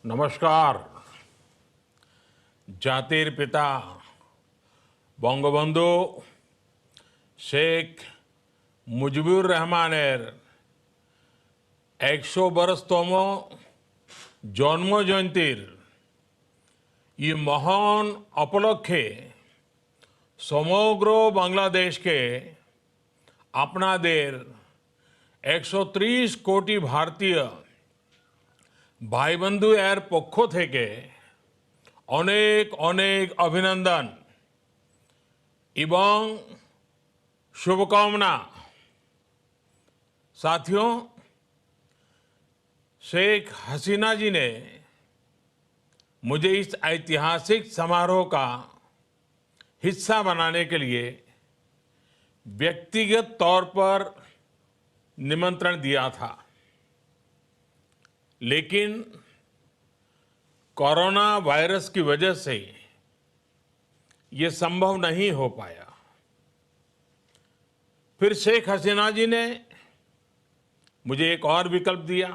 नमस्कार। জাতির পিতা বঙ্গবন্ধু শেখ মুজিবুর রহমানের 100 বরসতম জন্মজয়ন্তীর ये মহান উপলক্ষে সমগ্র বাংলাদেশকে আপনাদের 130 কোটি ভারতীয় ভাই বন্ধু এর পক্ষ থেকে অনেক অনেক অভিনন্দন এবং शुभकामना। साथियों, शेख हसीना जी ने मुझे इस ऐतिहासिक समारोह का हिस्सा बनाने के लिए व्यक्तिगत तौर पर निमंत्रण दिया था, लेकिन कोरोना वायरस की वजह से ये संभव नहीं हो पाया। फिर शेख हसीना जी ने मुझे एक और विकल्प दिया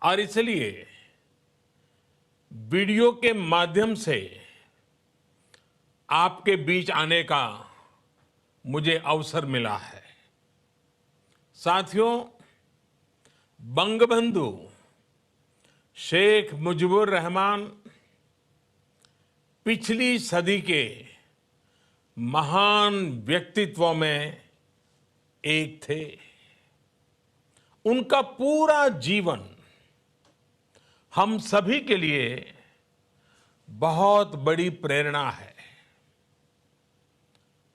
और इसलिए वीडियो के माध्यम से आपके बीच आने का मुझे अवसर मिला है। साथियों, बंगबंधु शेख मुजीबुर रहमान पिछली सदी के महान व्यक्तित्वों में एक थे। उनका पूरा जीवन हम सभी के लिए बहुत बड़ी प्रेरणा है।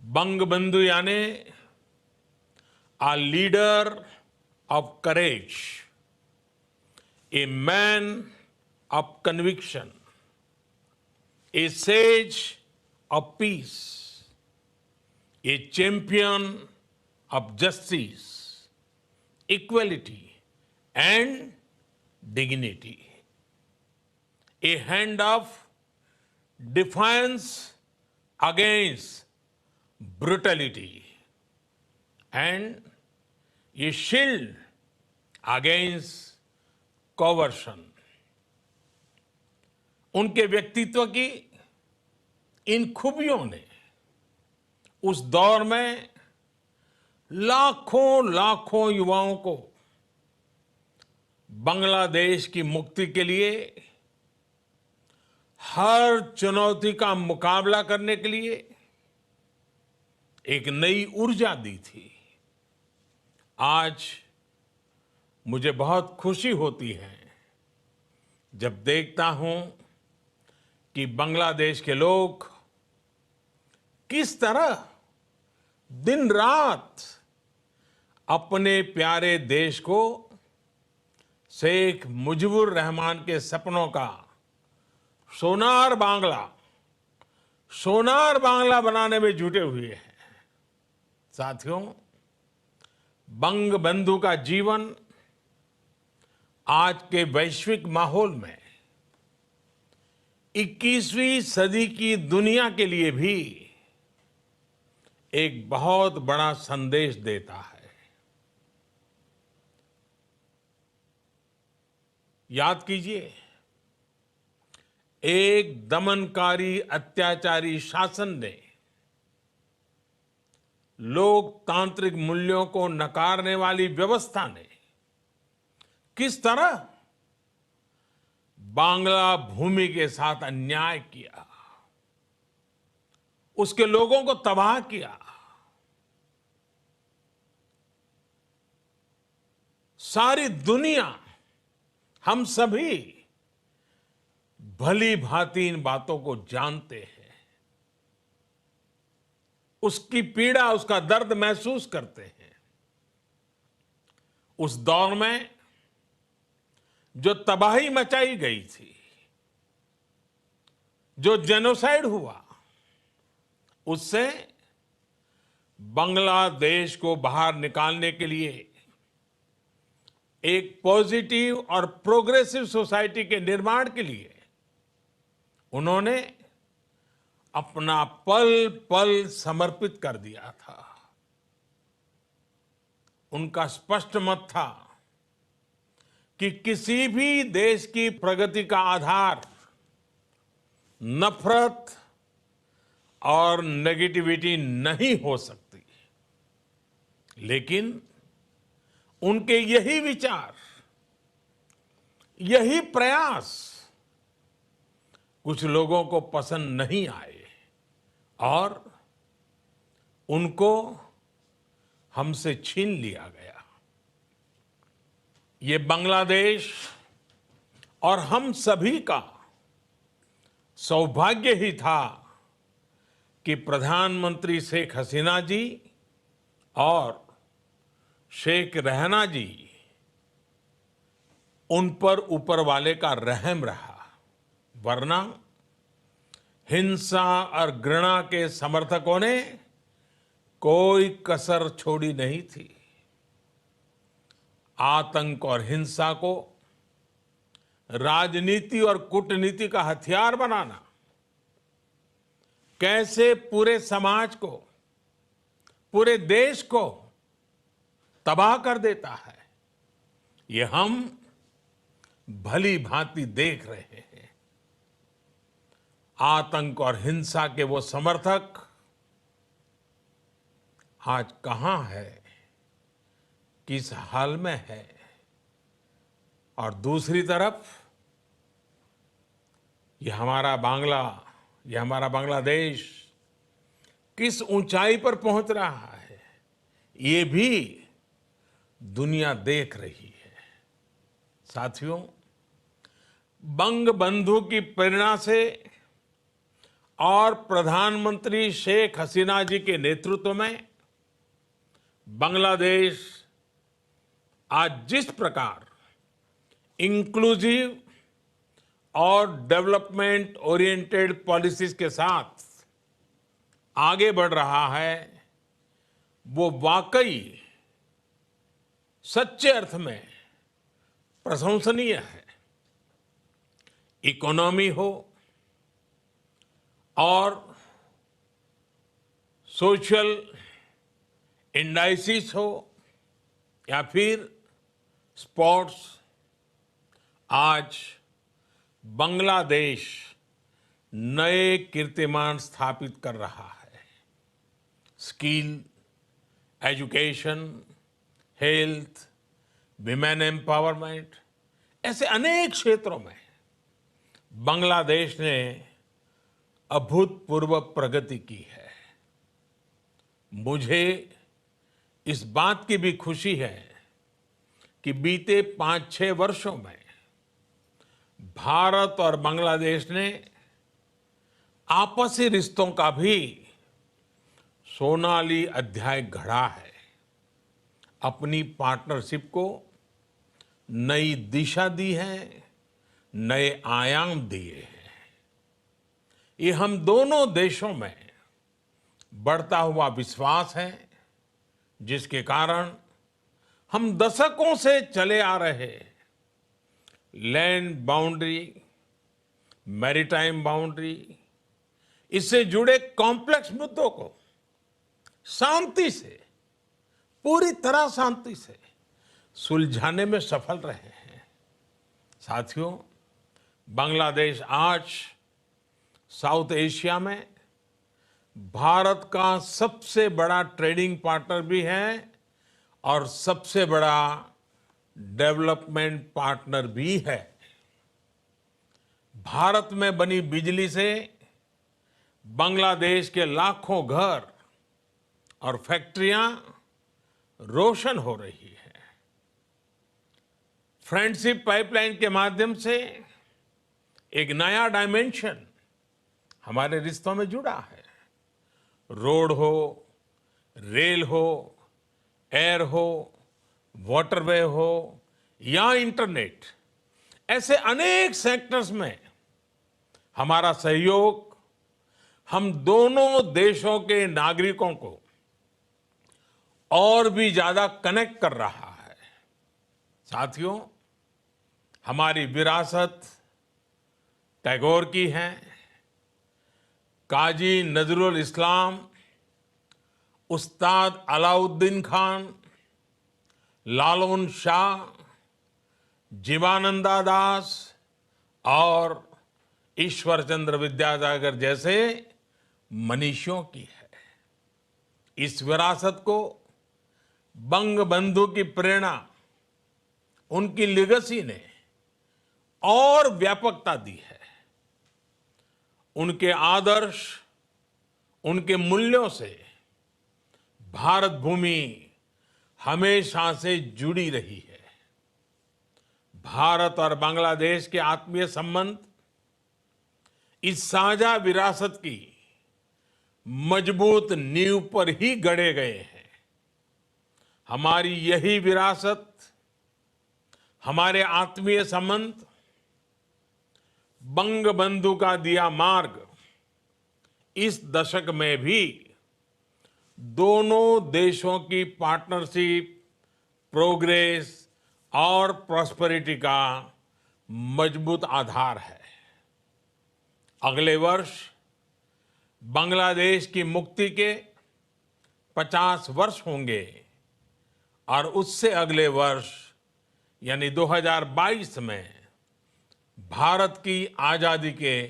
बंगबंधु यानी a leader of courage, a man of conviction, a sage of peace, a champion of justice, equality, and dignity, a hand of defiance against brutality, and a shield against coercion। उनके व्यक्तित्व की इन खूबियों ने उस दौर में लाखों लाखों युवाओं को बांग्लादेश की मुक्ति के लिए हर चुनौती का मुकाबला करने के लिए एक नई ऊर्जा दी थी। आज मुझे बहुत खुशी होती है जब देखता हूं कि बांग्लादेश के लोग किस तरह दिन रात अपने प्यारे देश को शेख मुजीबुर रहमान के सपनों का सोनार बांग्ला बनाने में जुटे हुए हैं। साथियों, बंगबंधु का जीवन आज के वैश्विक माहौल में 21वीं सदी की दुनिया के लिए भी एक बहुत बड़ा संदेश देता है। याद कीजिए, एक दमनकारी अत्याचारी शासन ने लोकतांत्रिक मूल्यों को नकारने वाली व्यवस्था ने किस तरह बांग्ला भूमि के साथ अन्याय किया, उसके लोगों को तबाह किया। सारी दुनिया, हम सभी भली भांति इन बातों को जानते हैं, उसकी पीड़ा, उसका दर्द महसूस करते हैं। उस दौर में जो तबाही मचाई गई थी, जो जेनोसाइड हुआ, उससे बांग्लादेश को बाहर निकालने के लिए एक पॉजिटिव और प्रोग्रेसिव सोसाइटी के निर्माण के लिए उन्होंने अपना पल पल समर्पित कर दिया था। उनका स्पष्ट मत था कि किसी भी देश की प्रगति का आधार नफरत और नेगेटिविटी नहीं हो सकती, लेकिन उनके यही विचार, यही प्रयास कुछ लोगों को पसंद नहीं आए और उनको हमसे छीन लिया गया। ये बांग्लादेश और हम सभी का सौभाग्य ही था कि प्रधानमंत्री शेख हसीना जी और शेख रहाना जी, उन पर ऊपर वाले का रहम रहा, वरना हिंसा और घृणा के समर्थकों ने कोई कसर छोड़ी नहीं थी। आतंक और हिंसा को राजनीति और कूटनीति का हथियार बनाना कैसे पूरे समाज को, पूरे देश को तबाह कर देता है, ये हम भली भांति देख रहे हैं। आतंक और हिंसा के वो समर्थक आज कहां है, किस हाल में है, और दूसरी तरफ ये हमारा बांग्लादेश किस ऊंचाई पर पहुंच रहा है, ये भी दुनिया देख रही है। साथियों, बंग बंधु की प्रेरणा से और प्रधानमंत्री शेख हसीना जी के नेतृत्व में बांग्लादेश आज जिस प्रकार इंक्लूसिव और डेवलपमेंट ओरिएंटेड पॉलिसीज के साथ आगे बढ़ रहा है, वो वाकई सच्चे अर्थ में प्रशंसनीय है। इकोनॉमी हो और सोशल इंडाइसिस हो या फिर स्पोर्ट्स, आज बांग्लादेश नए कीर्तिमान स्थापित कर रहा है। Skill, education, health, women empowerment, ऐसे अनेक क्षेत्रों में बांग्लादेश ने अभूतपूर्व प्रगति की है। मुझे इस बात की भी खुशी है कि बीते 5-6 वर्षों में भारत और बांग्लादेश ने आपसी रिश्तों का भी सोनाली अध्याय गढ़ा है, अपनी पार्टनरशिप को नई दिशा दी है, नए आयाम दिए हैं। ये हम दोनों देशों में बढ़ता हुआ विश्वास है, जिसके कारण हम दशकों से चले आ रहे लैंड बाउंड्री, मैरीटाइम बाउंड्री, इससे जुड़े कॉम्प्लेक्स मुद्दों को शांति से, पूरी तरह शांति से सुलझाने में सफल रहे हैं। साथियों, बांग्लादेश आज साउथ एशिया में भारत का सबसे बड़ा ट्रेडिंग पार्टनर भी है और सबसे बड़ा डेवलपमेंट पार्टनर भी है। भारत में बनी बिजली से बांग्लादेश के लाखों घर और फैक्ट्रियां रोशन हो रही है। फ्रेंडशिप पाइपलाइन के माध्यम से एक नया डायमेंशन हमारे रिश्तों में जुड़ा है। रोड हो, रेल हो, एयर हो, वाटरवे हो या इंटरनेट, ऐसे अनेक सेक्टर्स में हमारा सहयोग हम दोनों देशों के नागरिकों को और भी ज्यादा कनेक्ट कर रहा है। साथियों, हमारी विरासत टैगोर की है। काजी नजरुल इस्लाम, उस्ताद अलाउद्दीन खान, लालन शाह, जीवानंदा दास और ईश्वर चंद्र विद्यासागर जैसे मनीषियों की है। इस विरासत को बंग बंधु की प्रेरणा, उनकी लेगेसी ने और व्यापकता दी है। उनके आदर्श, उनके मूल्यों से भारत भूमि हमेशा से जुड़ी रही है। भारत और बांग्लादेश के आत्मीय संबंध इस साझा विरासत की मजबूत नींव पर ही गढ़े गए हैं। हमारी यही विरासत, हमारे आत्मीय संबंध, बंग बंधु का दिया मार्ग इस दशक में भी दोनों देशों की पार्टनरशिप, प्रोग्रेस और प्रॉस्पेरिटी का मजबूत आधार है। अगले वर्ष बांग्लादेश की मुक्ति के 50 वर्ष होंगे और उससे अगले वर्ष यानी 2022 में भारत की आजादी के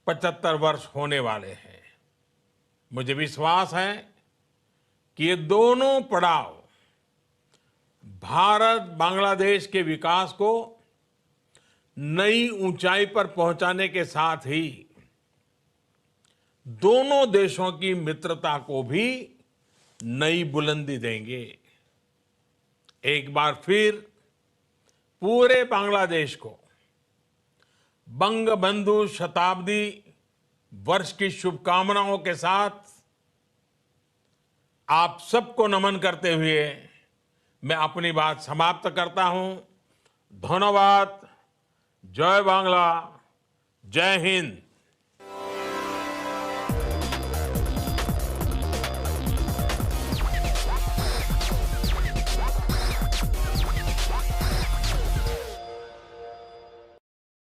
75 वर्ष होने वाले हैं। मुझे विश्वास है कि ये दोनों पड़ाव भारत बांग्लादेश के विकास को नई ऊंचाई पर पहुंचाने के साथ ही दोनों देशों की मित्रता को भी नई बुलंदी देंगे। एक बार फिर पूरे बांग्लादेश को बंग बंधु शताब्दी वर्ष की शुभकामनाओं के साथ आप सबको नमन करते हुए मैं अपनी बात समाप्त करता हूं। धन्यवाद। जय बांग्ला, जय हिंद।